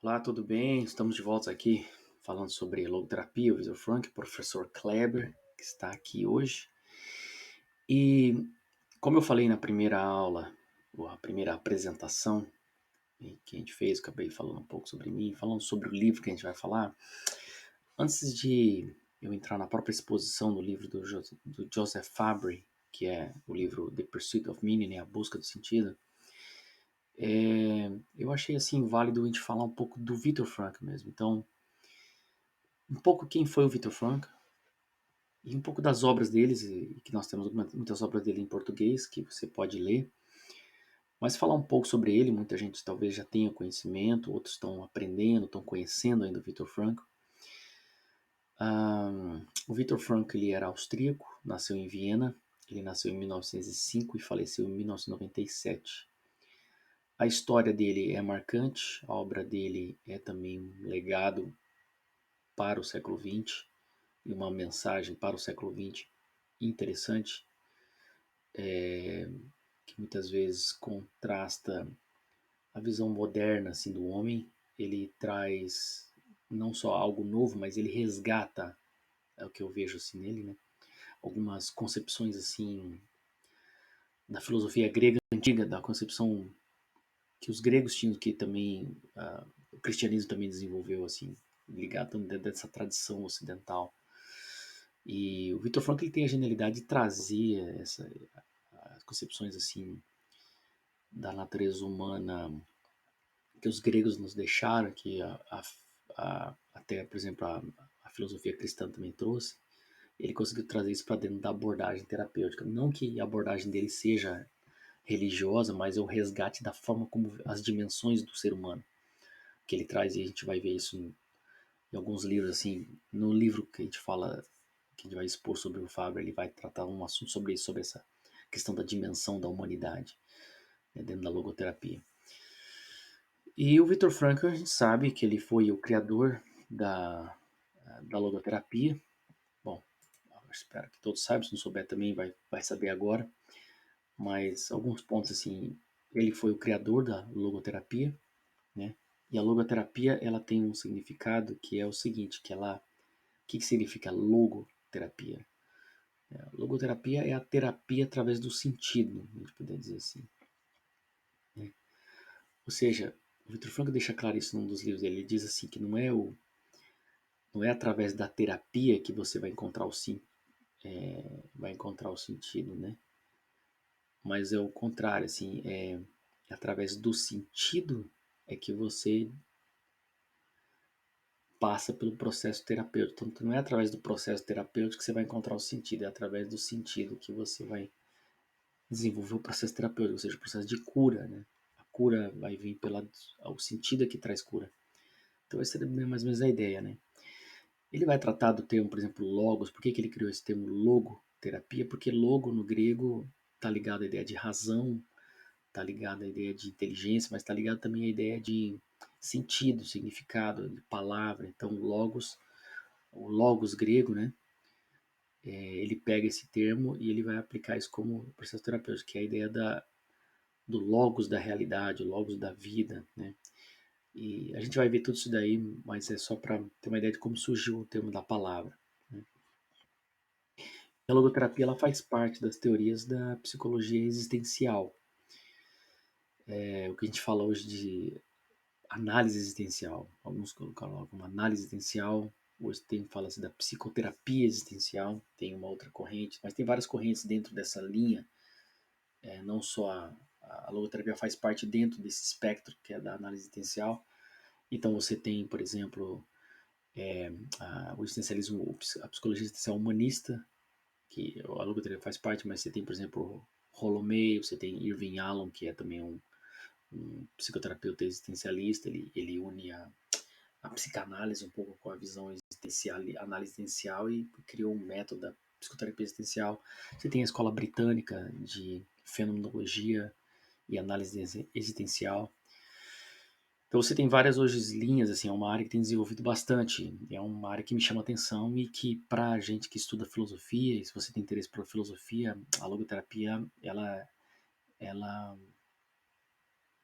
Olá, tudo bem? Estamos de volta aqui falando sobre logoterapia, o Vitor Frank, o professor Kleber, que está aqui hoje. E como eu falei na primeira aula, ou a primeira apresentação que a gente fez, acabei falando um pouco sobre mim, falando sobre o livro que a gente vai falar. Antes de eu entrar na própria exposição do livro do Joseph Fabry, que é o livro The Pursuit of Meaning, né, A Busca do Sentido, eu achei assim válido a gente falar um pouco do Viktor Frankl mesmo. Então, um pouco quem foi o Viktor Frankl e um pouco das obras deles, e que nós temos muitas obras dele em português que você pode ler, mas falar um pouco sobre ele. Muita gente talvez já tenha conhecimento, outros estão aprendendo, estão conhecendo ainda o Viktor Frankl. O Viktor Frankl ele era austríaco, nasceu em Viena, ele nasceu em 1905 e faleceu em 1997. A história dele é marcante, a obra dele é também um legado para o século XX e uma mensagem para o século XX interessante, que muitas vezes contrasta a visão moderna assim, do homem. Ele traz não só algo novo, mas ele resgata, é o que eu vejo assim nele, né? Algumas concepções assim da filosofia grega antiga, da concepção que os gregos tinham, que também o cristianismo também desenvolveu, assim, ligado dessa tradição ocidental. E o Viktor Frankl ele tem a genialidade de trazer as concepções assim da natureza humana que os gregos nos deixaram, que até, por exemplo, a filosofia cristã também trouxe. Ele conseguiu trazer isso para dentro da abordagem terapêutica. Não que a abordagem dele seja religiosa, mas é o resgate da forma como as dimensões do ser humano que ele traz, e a gente vai ver isso em alguns livros, assim. No livro que a gente fala, que a gente vai expor sobre o Faber, ele vai tratar um assunto sobre isso, sobre essa questão da dimensão da humanidade, né, dentro da logoterapia. E o Viktor Frankl, a gente sabe que ele foi o criador da logoterapia. Bom, eu espero que todos saibam, se não souber também vai saber agora. Mas alguns pontos assim, ele foi o criador da logoterapia, né? E a logoterapia, ela tem um significado que é o seguinte, o que significa logoterapia? A logoterapia é a terapia através do sentido, a gente poderia dizer assim, né? Ou seja, o Viktor Frankl deixa claro isso num dos livros dele. Ele diz assim que não é através da terapia que você vai encontrar vai encontrar o sentido, né? Mas é o contrário, assim, é através do sentido é que você passa pelo processo terapêutico. Então, não é através do processo terapêutico que você vai encontrar o sentido, é através do sentido que você vai desenvolver o processo terapêutico, ou seja, o processo de cura, né? A cura vai vir o sentido é que traz cura. Então, essa é mais ou menos a ideia, né? Ele vai tratar do termo, por exemplo, logos. Por que ele criou esse termo logoterapia? Porque logo no grego está ligado à ideia de razão, está ligado à ideia de inteligência, mas está ligado também à ideia de sentido, significado, de palavra. Então, o logos grego, né? Ele pega esse termo e ele vai aplicar isso como processo terapêutico, que é a ideia do logos da realidade, o logos da vida, né? E a gente vai ver tudo isso daí, mas é só para ter uma ideia de como surgiu o termo da palavra, né? A logoterapia ela faz parte das teorias da psicologia existencial, o que a gente fala hoje de análise existencial. Alguns colocam uma análise existencial, hoje fala-se da psicoterapia existencial, tem uma outra corrente, mas tem várias correntes dentro dessa linha. Não só a logoterapia faz parte dentro desse espectro que é da análise existencial. Então você tem, por exemplo, o existencialismo, a psicologia existencial humanista, que a logoterapia faz parte, mas você tem, por exemplo, Rollo May, você tem Irving Yalom, que é também um psicoterapeuta existencialista. Ele une a psicanálise um pouco com a visão existencial, análise existencial, e criou um método da psicoterapia existencial. Você tem a escola britânica de fenomenologia e análise existencial. Então você tem várias hoje linhas, assim, é uma área que tem desenvolvido bastante, é uma área que me chama atenção e que para gente que estuda filosofia, e se você tem interesse pela filosofia, a logoterapia, ela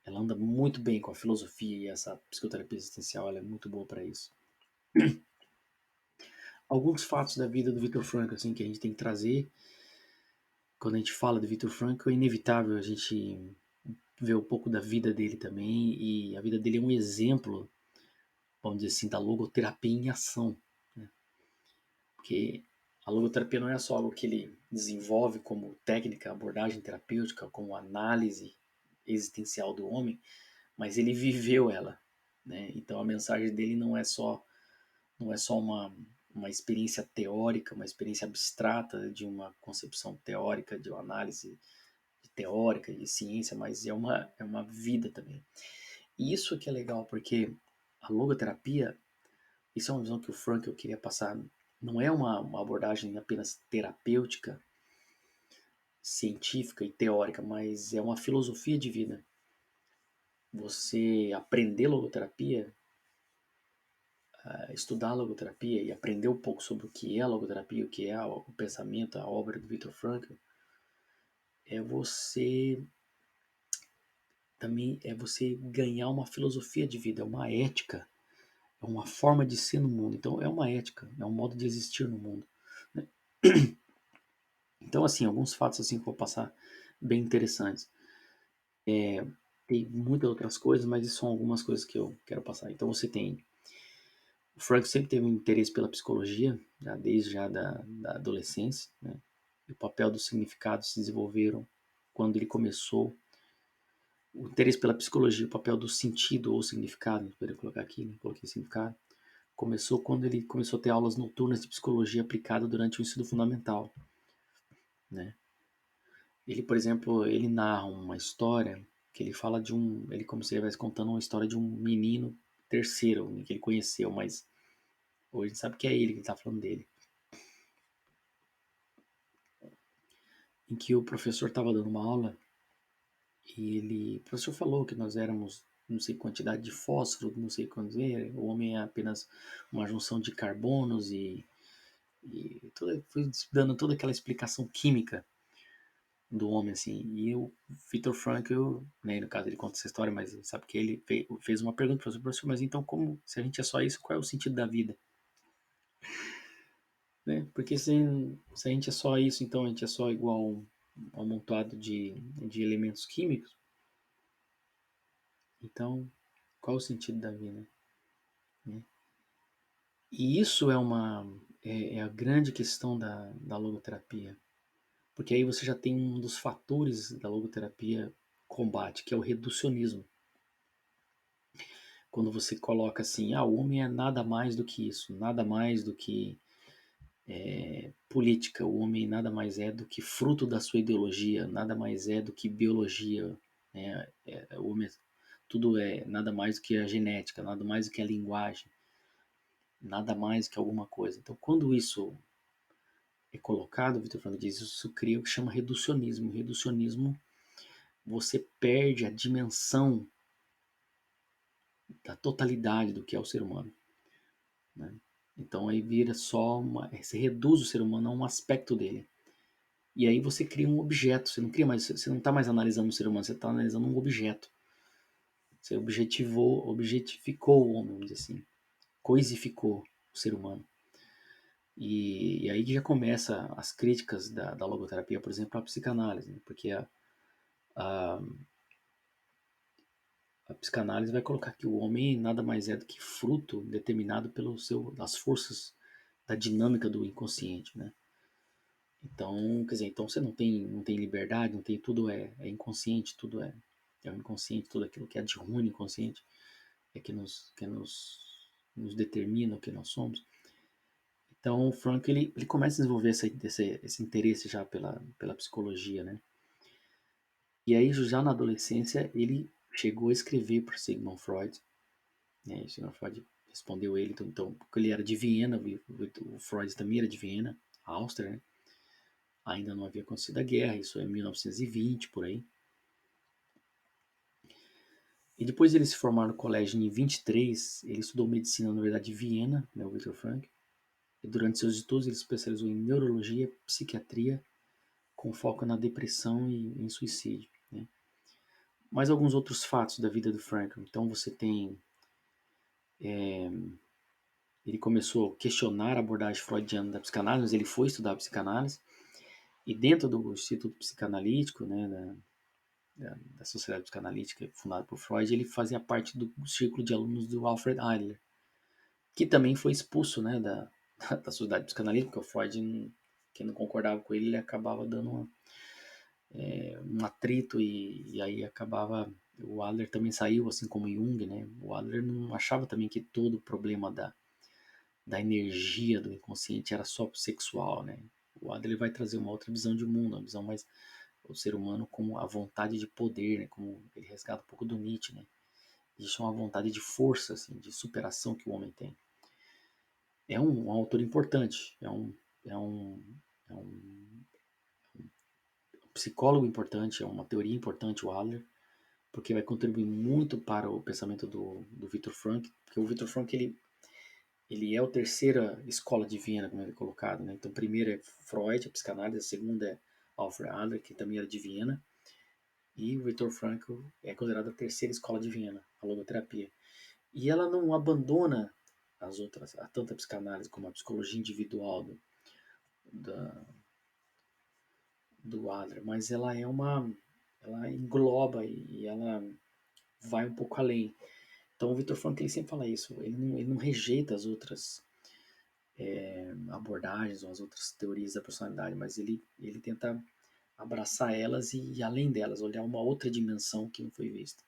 Ela anda muito bem com a filosofia e essa psicoterapia existencial, ela é muito boa para isso. Alguns fatos da vida do Viktor Frankl, assim, que a gente tem que trazer quando a gente fala do Viktor Frankl, é inevitável a gente ver um pouco da vida dele também, e a vida dele é um exemplo, vamos dizer assim, da logoterapia em ação, né? Porque a logoterapia não é só algo que ele desenvolve como técnica, abordagem terapêutica, como análise existencial do homem, mas ele viveu ela, né? Então a mensagem dele não é só uma experiência teórica, uma experiência abstrata de uma concepção teórica, de uma análise teórica de ciência, mas é uma vida também. E isso que é legal, porque a logoterapia, isso é uma visão que o Frankl queria passar, não é uma abordagem apenas terapêutica, científica e teórica, mas é uma filosofia de vida. Você aprender logoterapia, estudar logoterapia e aprender um pouco sobre o que é a logoterapia, o que é o pensamento, a obra do Viktor Frankl, você você ganhar uma filosofia de vida, uma ética, é uma forma de ser no mundo. Então é uma ética, é um modo de existir no mundo, né? Então assim, alguns fatos assim que eu vou passar bem interessantes. Tem muitas outras coisas, mas são algumas coisas que eu quero passar. Então você tem o Frank sempre teve um interesse pela psicologia, desde da adolescência, né? E o papel dos significados se desenvolveram quando ele começou. O interesse pela psicologia, o papel do sentido ou significado, poderia colocar aqui, né? Coloquei significado. Começou quando ele começou a ter aulas noturnas de psicologia aplicada durante o ensino fundamental, né? Ele, por exemplo, ele narra uma história que ele fala de ele como se ele estivesse contando uma história de um menino terceiro que ele conheceu, mas hoje a gente sabe que é ele que está falando dele, em que o professor estava dando uma aula e o professor falou que nós éramos não sei quantidade de fósforo, não sei quantos, o homem é apenas uma junção de carbonos foi dando toda aquela explicação química do homem, assim. E o Viktor Frankl, né, no caso ele conta essa história, mas sabe que ele fez uma pergunta para o professor, mas então como, se a gente é só isso, qual é o sentido da vida? Né? Porque se a gente é só isso, então a gente é só igual um amontoado de elementos químicos, então qual é o sentido da vida? Né? E isso é a grande questão da logoterapia, porque aí você já tem um dos fatores da logoterapia combate, que é o reducionismo. Quando você coloca assim, o homem é nada mais do que isso, nada mais do que política, o homem nada mais é do que fruto da sua ideologia, nada mais é do que biologia, né? O homem tudo é nada mais do que a genética, nada mais do que a linguagem, nada mais do que alguma coisa. Então, quando isso é colocado, Vitor Franco diz, isso cria o que chama reducionismo. Reducionismo, você perde a dimensão da totalidade do que é o ser humano, né? Então aí vira você reduz o ser humano a um aspecto dele. E aí você cria um objeto, você não está mais analisando o ser humano, você está analisando um objeto. Você objetificou o homem, vamos dizer assim, coisificou o ser humano. E aí que já começa as críticas da logoterapia, por exemplo, à psicanálise, né? Porque a, a psicanálise vai colocar que o homem nada mais é do que fruto determinado das forças da dinâmica do inconsciente, né? Então, quer dizer, então você não tem liberdade, não tem tudo é inconsciente, tudo é o inconsciente, tudo aquilo que é de ruim no inconsciente é que nos determina o que nós somos. Então, o Frank ele começa a desenvolver esse interesse já pela psicologia, né? E aí, já na adolescência, ele chegou a escrever para Sigmund Freud, né? E Sigmund Freud respondeu ele, então porque ele era de Viena, o Freud também era de Viena, Áustria, né? Ainda não havia acontecido a guerra, isso é 1920, por aí. E depois de ele se formar no colégio em 23, ele estudou medicina na Universidade de Viena, né, o Viktor Frankl. E durante seus estudos ele se especializou em neurologia, psiquiatria, com foco na depressão e em suicídio, né? mais alguns outros fatos da vida do Frankl. Então você tem, ele começou a questionar a abordagem freudiana da psicanálise, mas ele foi estudar psicanálise, e dentro do Instituto Psicanalítico, né, da Sociedade Psicanalítica fundada por Freud, ele fazia parte do círculo de alunos do Alfred Adler, que também foi expulso, né, da Sociedade Psicanalítica, porque o Freud, quem não concordava com ele, ele acabava dando um atrito e aí acabava. O Adler também saiu, assim como Jung, né? O Adler não achava também que todo o problema da energia do inconsciente era só sexual, né? O Adler vai trazer uma outra visão de mundo, uma visão mais o ser humano como a vontade de poder, né? Como ele resgata um pouco do Nietzsche, né? Existe uma vontade de força, assim, de superação que o homem tem. É um autor importante, é um, é um psicólogo importante, é uma teoria importante, o Adler, porque vai contribuir muito para o pensamento do Viktor Frankl, porque o Viktor Frankl ele é a terceira escola de Viena, como ele é colocado, né? Então, a primeira é Freud, a psicanálise, a segunda é Alfred Adler, que também era de Viena, e o Viktor Frankl é considerado a terceira escola de Viena, a logoterapia. E ela não abandona as outras, tanto a psicanálise como a psicologia individual da, do Adler, mas ela engloba e ela vai um pouco além. Então o Viktor Frankl ele sempre fala isso, ele não rejeita as outras abordagens ou as outras teorias da personalidade, mas ele tenta abraçar elas e ir além delas, olhar uma outra dimensão que não foi vista.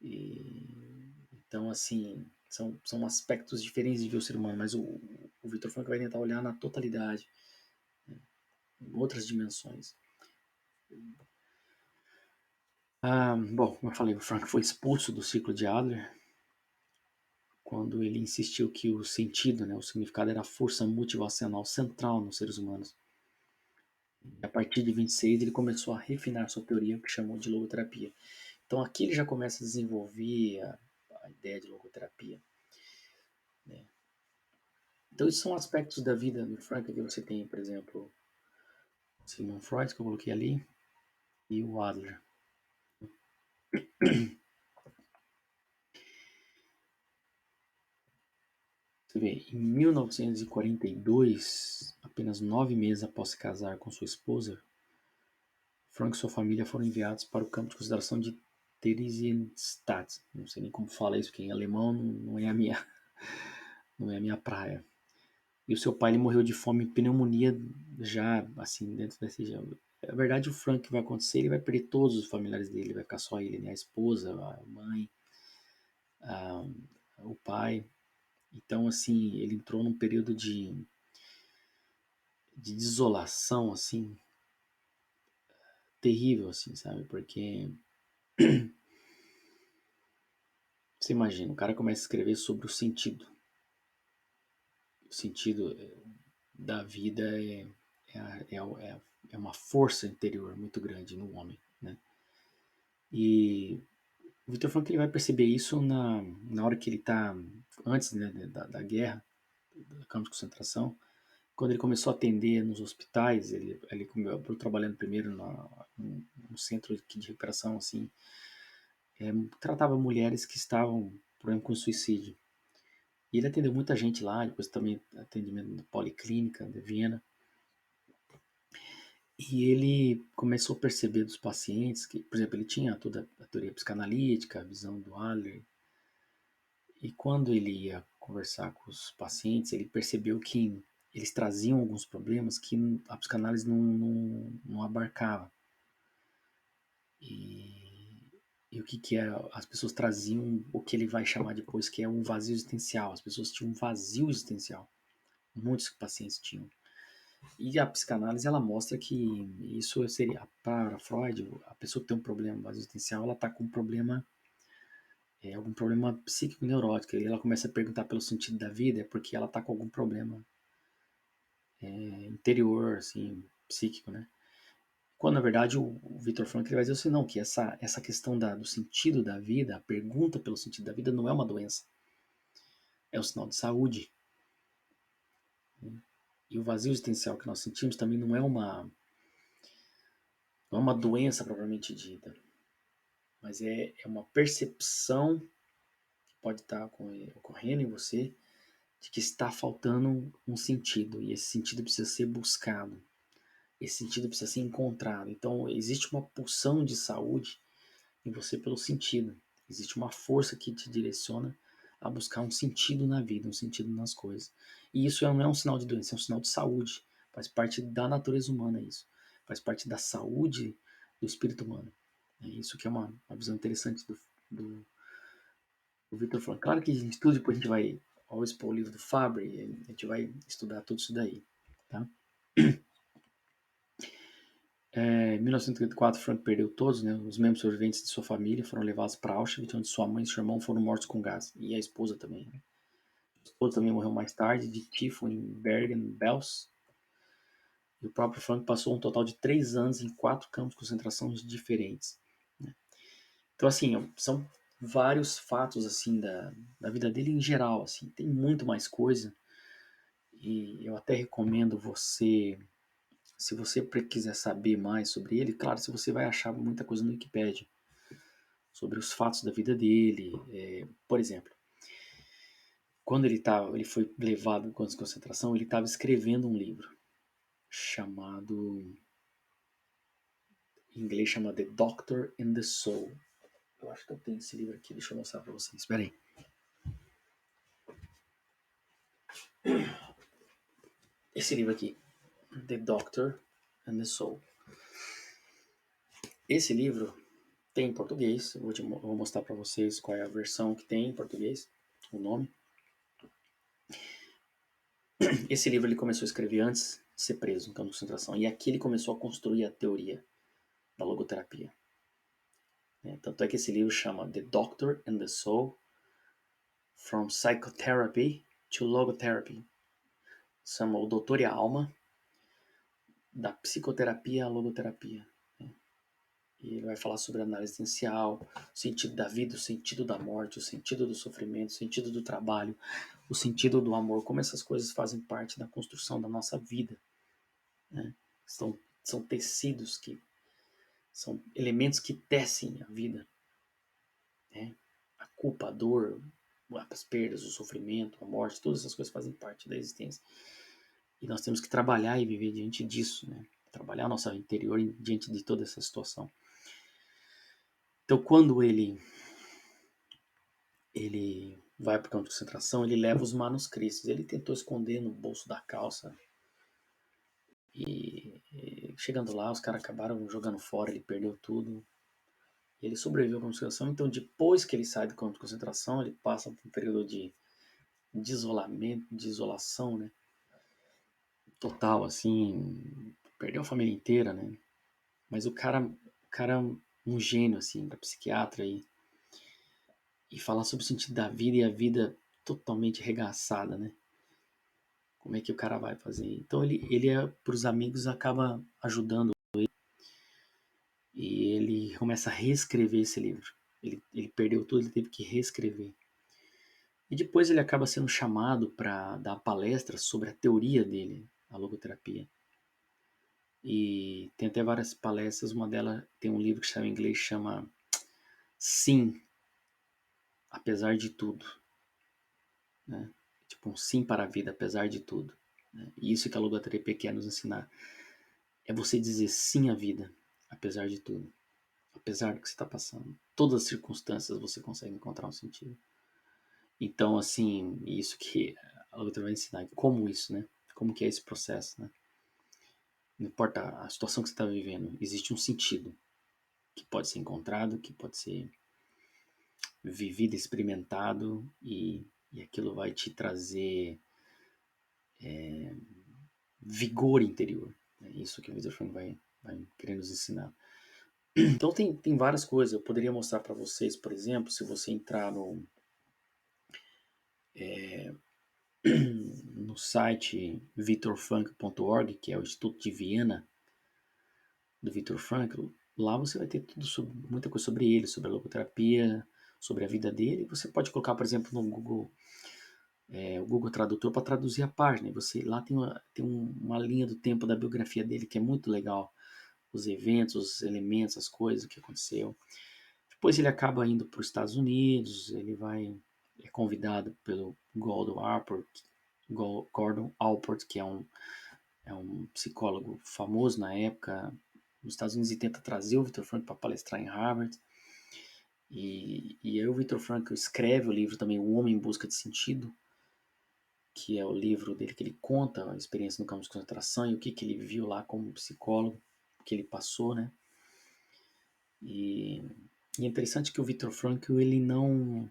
E, então, assim, são aspectos diferentes de ver o ser humano, mas o Viktor Frankl vai tentar olhar na totalidade, em outras dimensões. Bom, como eu falei, o Frankl foi expulso do ciclo de Adler quando ele insistiu que o sentido, né, o significado era a força motivacional central nos seres humanos. E a partir de 26 ele começou a refinar sua teoria, que chamou de logoterapia. Então aqui ele já começa a desenvolver a ideia de logoterapia. Né? Então esses são aspectos da vida do Frankl que você tem, por exemplo, Sigmund Freud, que eu coloquei ali, e o Adler. Você vê, em 1942, apenas 9 meses após se casar com sua esposa, Frank e sua família foram enviados para o campo de concentração de Theresienstadt. Não sei nem como fala isso, porque em alemão não é a minha, não é a minha praia. E o seu pai ele morreu de fome e pneumonia já, assim, dentro desse... Na verdade, o Frank vai acontecer, ele vai perder todos os familiares dele, vai ficar só ele, né? A esposa, a mãe, a, o pai. Então, assim, ele entrou num período de desolação, assim, terrível, assim, sabe? Porque você imagina, o cara começa a escrever sobre o sentido. O sentido da vida é uma força interior muito grande no homem, né? E o Victor Frankl ele vai perceber isso na hora que ele está antes, né, da guerra, do campo de concentração, quando ele começou a atender nos hospitais, ele começou trabalhando primeiro no centro de recuperação, assim, tratava mulheres que estavam, por exemplo, com suicídio. E ele atendeu muita gente lá, depois também atendimento na Policlínica de Viena. E ele começou a perceber dos pacientes que, por exemplo, ele tinha toda a teoria psicanalítica, a visão do Adler. E quando ele ia conversar com os pacientes, ele percebeu que eles traziam alguns problemas que a psicanálise não abarcava. E o que é? As pessoas traziam o que ele vai chamar depois que é um vazio existencial. As pessoas tinham um vazio existencial. Muitos pacientes tinham. E a psicanálise ela mostra que isso seria para Freud, a pessoa que tem um problema vazio existencial, ela está com um problema, algum problema psíquico neurótico. E ela começa a perguntar pelo sentido da vida, é porque ela está com algum problema interior, assim, psíquico, né? Quando na verdade o Viktor Frankl vai dizer assim, não, que essa questão do sentido da vida, a pergunta pelo sentido da vida não é uma doença, é um sinal de saúde. E o vazio existencial que nós sentimos também não é uma doença propriamente dita. mas é uma percepção que pode estar ocorrendo em você de que está faltando um sentido, e esse sentido precisa ser buscado, esse sentido precisa ser encontrado. Então, existe uma pulsão de saúde em você pelo sentido, existe uma força que te direciona a buscar um sentido na vida, um sentido nas coisas. E isso não é um sinal de doença, é um sinal de saúde, faz parte da natureza humana isso, faz parte da saúde do espírito humano. É isso que é uma visão interessante do, do Victor Frankl. Claro que a gente estuda, depois a gente vai ao expor o livro do Fabre, a gente vai estudar tudo isso daí. Tá? Em 1934, Frank perdeu todos, né, os membros sobreviventes de sua família foram levados para Auschwitz, onde sua mãe e seu irmão foram mortos com gás, e a esposa também. Né? A esposa também morreu mais tarde de tifo em Bergen-Belsen, e o próprio Frank passou um total de 3 anos em 4 campos de concentração diferentes. Né? Então, assim, são vários fatos assim da vida dele em geral. Assim, tem muito mais coisa, e eu até recomendo você, se você quiser saber mais sobre ele, claro, se você vai achar muita coisa no Wikipedia sobre os fatos da vida dele. Por exemplo, quando ele foi levado em campos de concentração, ele estava escrevendo um livro chamado, em inglês chama The Doctor and the Soul. Eu acho que eu tenho esse livro aqui, deixa eu mostrar para vocês. Espera aí. Esse livro aqui, The Doctor and the Soul. Esse livro tem em português, eu vou mostrar para vocês qual é a versão que tem em português, o nome. Esse livro ele começou a escrever antes de ser preso no campo de concentração, e aqui ele começou a construir a teoria da logoterapia. Tanto é que esse livro chama The Doctor and the Soul, From Psychotherapy to Logotherapy. Chama O Doutor e a Alma, da psicoterapia à logoterapia. E ele vai falar sobre a análise existencial, o sentido da vida, o sentido da morte, o sentido do sofrimento, o sentido do trabalho, o sentido do amor, como essas coisas fazem parte da construção da nossa vida. Né? São tecidos são elementos que tecem a vida. Né? A culpa, a dor, as perdas, o sofrimento, a morte, todas essas coisas fazem parte da existência. E nós temos que trabalhar e viver diante disso, né? Trabalhar nosso interior diante de toda essa situação. Então, quando ele vai para o campo de concentração, ele leva os manuscritos. Ele tentou esconder no bolso da calça. E chegando lá, os caras acabaram jogando fora, ele perdeu tudo. Ele sobreviveu à concentração, então depois que ele sai do campo de concentração, ele passa por um período de isolamento, de isolação, né? Total, assim, perdeu a família inteira, né? Mas o cara é um gênio, assim, da psiquiatra e falar sobre o sentido da vida e a vida totalmente regaçada, né? Como é que o cara vai fazer? Então ele para os amigos, acaba ajudando e ele começa a reescrever esse livro. Ele perdeu tudo, ele teve que reescrever. E depois ele acaba sendo chamado para dar palestras sobre a teoria dele, a logoterapia. E tem até várias palestras, uma delas tem um livro que chama, em inglês chama Sim, Apesar de Tudo. Né? Tipo um sim para a vida, apesar de tudo. Né? E isso que a logoterapia quer nos ensinar. É você dizer sim à vida, apesar de tudo. Apesar do que você está passando. Todas as circunstâncias você consegue encontrar um sentido. Então, assim, isso que a logoterapia vai ensinar. Como isso, né? Como que é esse processo, né? Não importa a situação que você está vivendo, existe um sentido que pode ser encontrado, que pode ser vivido, experimentado, e aquilo vai te trazer vigor interior. É isso que o Viktor Frankl vai querer nos ensinar. Então tem várias coisas. Eu poderia mostrar para vocês, por exemplo, se você entrar no site victorfrankl.org, que é o Instituto de Viena do Viktor Frankl, lá você vai ter muita coisa sobre ele, sobre a logoterapia, sobre a vida dele. Você pode colocar, por exemplo, no Google, o Google Tradutor para traduzir a página. E você lá tem uma linha do tempo da biografia dele que é muito legal. Os eventos, os elementos, as coisas, o que aconteceu. Depois ele acaba indo para os Estados Unidos, é convidado pelo Gordon Allport, que é um psicólogo famoso na época nos Estados Unidos, e tenta trazer o Viktor Frankl para palestrar em Harvard. E aí o Viktor Frankl escreve o livro também, O Homem em Busca de Sentido, que é o livro dele que ele conta a experiência no campo de concentração e o que ele viu lá como psicólogo, o que ele passou, né? E é interessante que o Viktor Frankl, ele não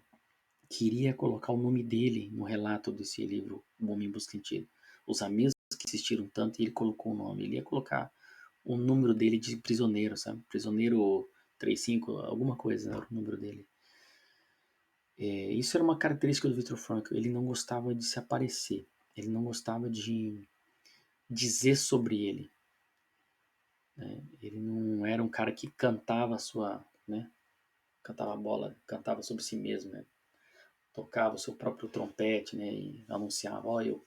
queria colocar o nome dele no relato desse livro, O Homem em Busca de Sentido. Os amigos que insistiram tanto, e ele colocou o nome. Ele ia colocar o número dele de prisioneiro, sabe? Prisioneiro 35, alguma coisa, era o número dele. Isso era uma característica do Viktor Frankl. Ele não gostava de se aparecer. Ele não gostava de dizer sobre ele. Né? Ele não era um cara que cantava a sua, né? Cantava a bola, cantava sobre si mesmo, né? Tocava o seu próprio trompete, né? E anunciava, eu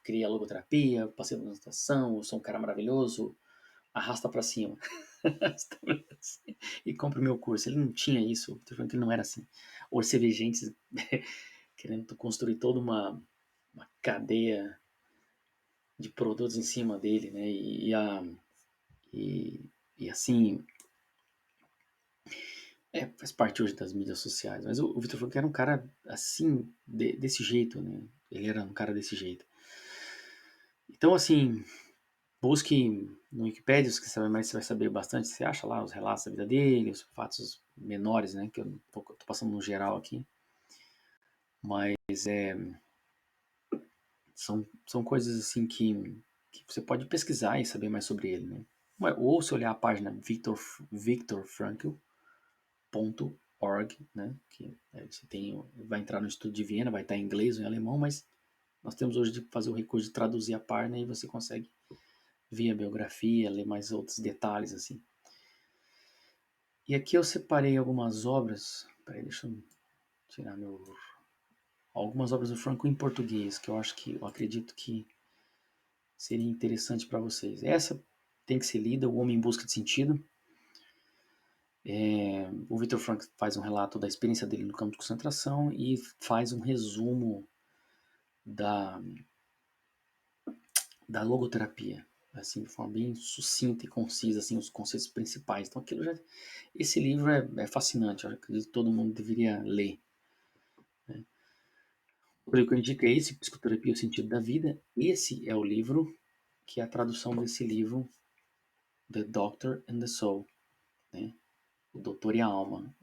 criei a logoterapia, passei por uma situação, eu sou um cara maravilhoso, arrasta pra cima. E compre o meu curso. Ele não tinha isso, tô falando que ele não era assim. Hoje você vê gente querendo construir toda uma cadeia de produtos em cima dele, né? E assim, faz parte hoje das mídias sociais. Mas o Vitor Franco era um cara assim, desse jeito, né? Ele era um cara desse jeito. Então, assim, busque no Wikipedia, se você saber mais, você vai saber bastante. Você acha lá os relatos da vida dele, os fatos menores, né? Que eu tô passando no geral aqui. Mas são coisas assim que você pode pesquisar e saber mais sobre ele, né? Ou se olhar a página victorfrankl.org, né? Que você vai entrar no Estudo de Viena, vai estar em inglês ou em alemão, mas nós temos hoje de fazer o recurso de traduzir a página e você consegue ver a biografia, ler mais outros detalhes assim. E aqui eu separei algumas obras, peraí, deixa eu tirar algumas obras do Frankl em português, que eu acredito que seria interessante para vocês. Essa tem que ser lida, O Homem em Busca de Sentido. O Viktor Frankl faz um relato da experiência dele no campo de concentração e faz um resumo da logoterapia, assim, de forma bem sucinta e concisa, assim, os conceitos principais. Então, esse livro é fascinante, eu acredito que todo mundo deveria ler. Né? O livro que eu indico é esse, Psicoterapia, o Sentido da Vida. Esse é o livro que é a tradução desse livro, The Doctor and the Soul, né? O Doutor e a Alma.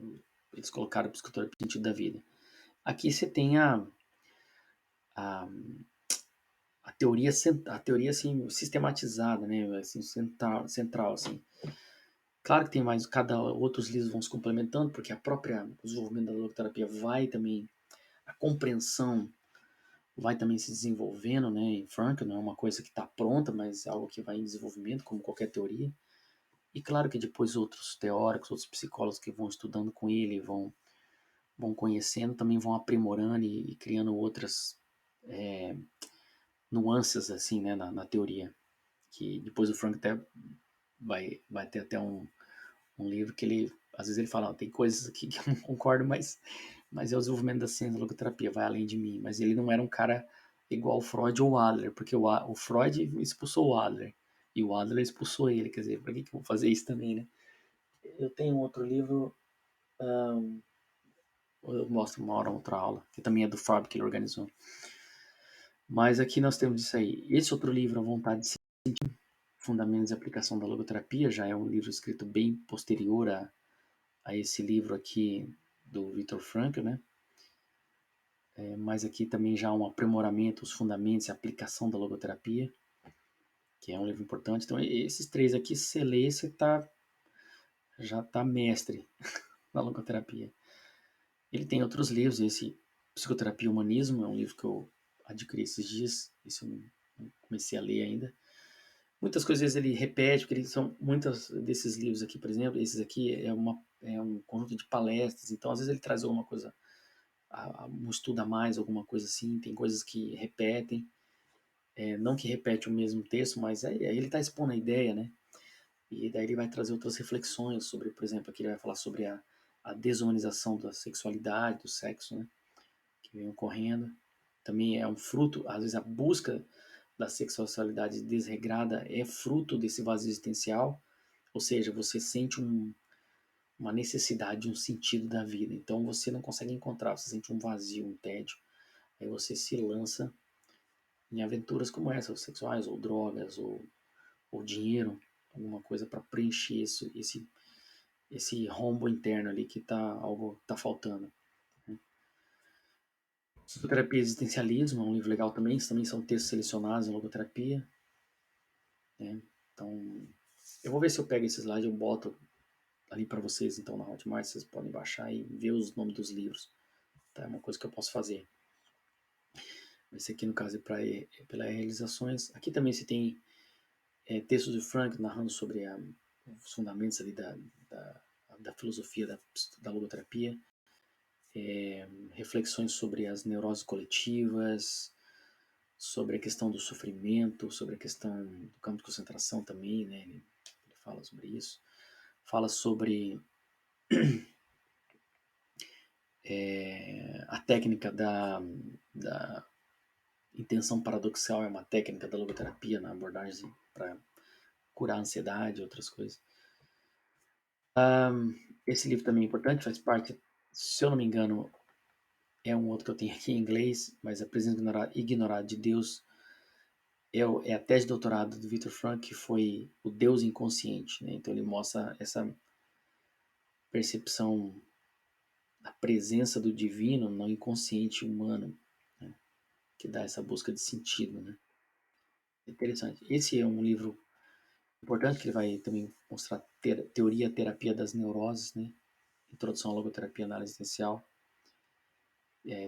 Eles colocaram Psicoterapia, o Sentido da Vida. Aqui você tem a, a teoria assim, sistematizada, né? Assim, central, assim. Claro que tem mais, outros livros vão se complementando, porque o desenvolvimento da logoterapia vai também, a compreensão vai também se desenvolvendo, né? Em Frankl não é uma coisa que está pronta, mas é algo que vai em desenvolvimento, como qualquer teoria. E claro que depois outros teóricos, outros psicólogos que vão estudando com ele, vão conhecendo, também vão aprimorando e criando outras nuances assim, né, na teoria. Que depois o Frankl até vai ter até um livro que ele, às vezes ele fala, tem coisas aqui que eu não concordo, mas é o desenvolvimento da ciência da logoterapia, vai além de mim. Mas ele não era um cara igual o Freud ou o Adler, porque o Freud expulsou o Adler, e o Adler expulsou ele, quer dizer, para que eu vou fazer isso também, né? Eu tenho outro livro, eu mostro uma hora outra aula, que também é do Fábio que ele organizou. Mas aqui nós temos isso aí. Esse outro livro, A Vontade de Sentir, Fundamentos e Aplicação da Logoterapia, já é um livro escrito bem posterior a esse livro aqui do Viktor Frankl, né? Mas aqui também já há um aprimoramento, os fundamentos e a aplicação da logoterapia, que é um livro importante. Então, esses três aqui, se você lê, você já está mestre na logoterapia. Ele tem outros livros, esse Psicoterapia e Humanismo, é um livro que eu adquiri esses dias, esse eu não comecei a ler ainda. Muitas coisas ele repete, porque são muitos desses livros aqui, por exemplo, esses aqui é um conjunto de palestras, então às vezes ele traz alguma coisa, um estudo a mais, alguma coisa assim, tem coisas que repetem, não que repete o mesmo texto, mas aí ele está expondo a ideia, né? E daí ele vai trazer outras reflexões sobre, por exemplo, aqui ele vai falar sobre a desumanização da sexualidade, do sexo, né, que vem ocorrendo. Também é um fruto, às vezes a busca da sexualidade desregrada é fruto desse vazio existencial, ou seja, você sente uma necessidade, um sentido da vida, então você não consegue encontrar, você sente um vazio, um tédio, aí você se lança em aventuras como essa, ou sexuais, ou drogas, ou dinheiro, alguma coisa para preencher esse rombo interno ali que algo tá faltando. Né? Psicoterapia e Existencialismo é um livro legal também, também são textos selecionados em logoterapia. Né? Então, eu vou ver se eu pego esse slide e eu boto ali para vocês, então, na Hotmart, vocês podem baixar e ver os nomes dos livros. Tá? É uma coisa que eu posso fazer. Esse aqui, no caso, é pela realizações. Aqui também se tem textos de Frank narrando sobre os fundamentos ali da filosofia da logoterapia. Reflexões sobre as neuroses coletivas, sobre a questão do sofrimento, sobre a questão do campo de concentração também, né? Ele fala sobre isso. Fala sobre a técnica da intenção paradoxal, é uma técnica da logoterapia na abordagem para curar a ansiedade e outras coisas. Esse livro também é importante, faz parte, se eu não me engano, é um outro que eu tenho aqui em inglês, mas A Presença Ignorada de Deus é a tese de doutorado do Viktor Frankl, que foi o Deus inconsciente. Né? Então ele mostra essa percepção da presença do divino no inconsciente humano, né? Que dá essa busca de sentido. Né? Interessante. Esse é um livro importante que ele vai também mostrar teoria terapia das neuroses, né? Introdução à logoterapia análise existencial.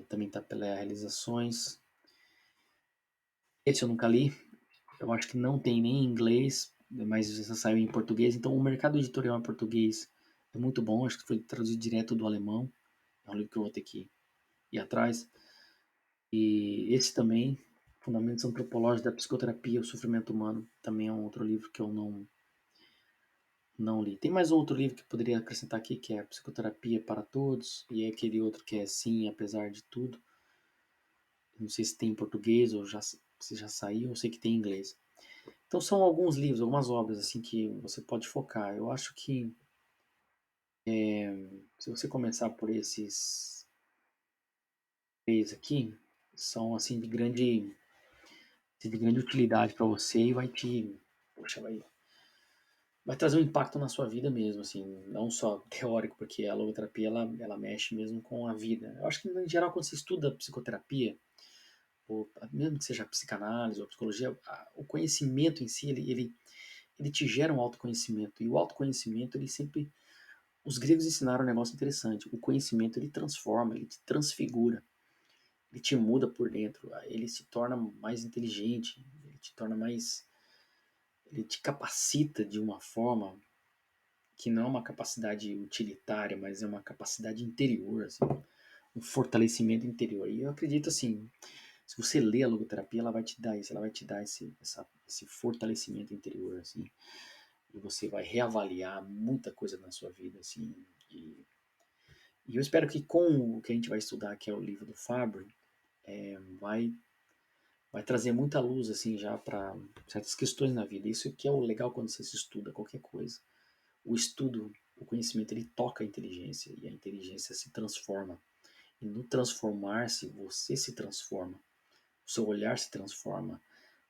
Também está pela Realizações. Esse eu nunca li. Eu acho que não tem nem em inglês, mas já saiu em português. Então o mercado editorial em português é muito bom. Acho que foi traduzido direto do alemão. É um livro que eu vou ter que ir atrás. E esse também, Fundamentos Antropológicos da Psicoterapia, o Sofrimento Humano, também é um outro livro que eu não li. Tem mais um outro livro que eu poderia acrescentar aqui, que é Psicoterapia para Todos, e é aquele outro que é Sim, Apesar de Tudo. Não sei se tem em português ou se já saiu, eu sei que tem em inglês. Então são alguns livros, algumas obras assim que você pode focar. Eu acho que se você começar por esses três aqui, são assim de grande utilidade para você e poxa, vai trazer um impacto na sua vida mesmo, assim, não só teórico, porque a logoterapia ela mexe mesmo com a vida. Eu acho que em geral quando você estuda psicoterapia, ou mesmo que seja a psicanálise ou a psicologia, o conhecimento em si ele te gera um autoconhecimento e o autoconhecimento ele sempre os gregos ensinaram um negócio interessante. O conhecimento ele transforma, ele te transfigura, ele te muda por dentro, ele se torna mais inteligente, ele te torna mais, ele te capacita de uma forma que não é uma capacidade utilitária, mas é uma capacidade interior, assim, um fortalecimento interior. E eu acredito assim, se você lê a logoterapia, ela vai te dar isso, ela vai te dar esse fortalecimento interior, assim, e você vai reavaliar muita coisa na sua vida, assim, e eu espero que com o que a gente vai estudar, que é o livro do Fabry, vai, vai trazer muita luz assim já para certas questões na vida. Isso que é o legal quando você se estuda qualquer coisa. O estudo, o conhecimento, ele toca a inteligência e a inteligência se transforma. E no transformar-se, você se transforma. O seu olhar se transforma.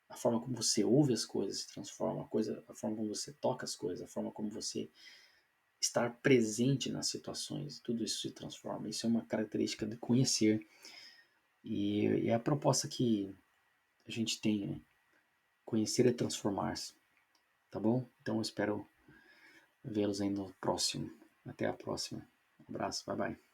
A forma como você ouve as coisas se transforma. A forma como você toca as coisas, a forma como você estar presente nas situações, tudo isso se transforma. Isso é uma característica de conhecer. E é a proposta que a gente tem, né? Conhecer é transformar-se, tá bom? Então eu espero vê-los aí no próximo. Até a próxima. Um abraço, bye bye.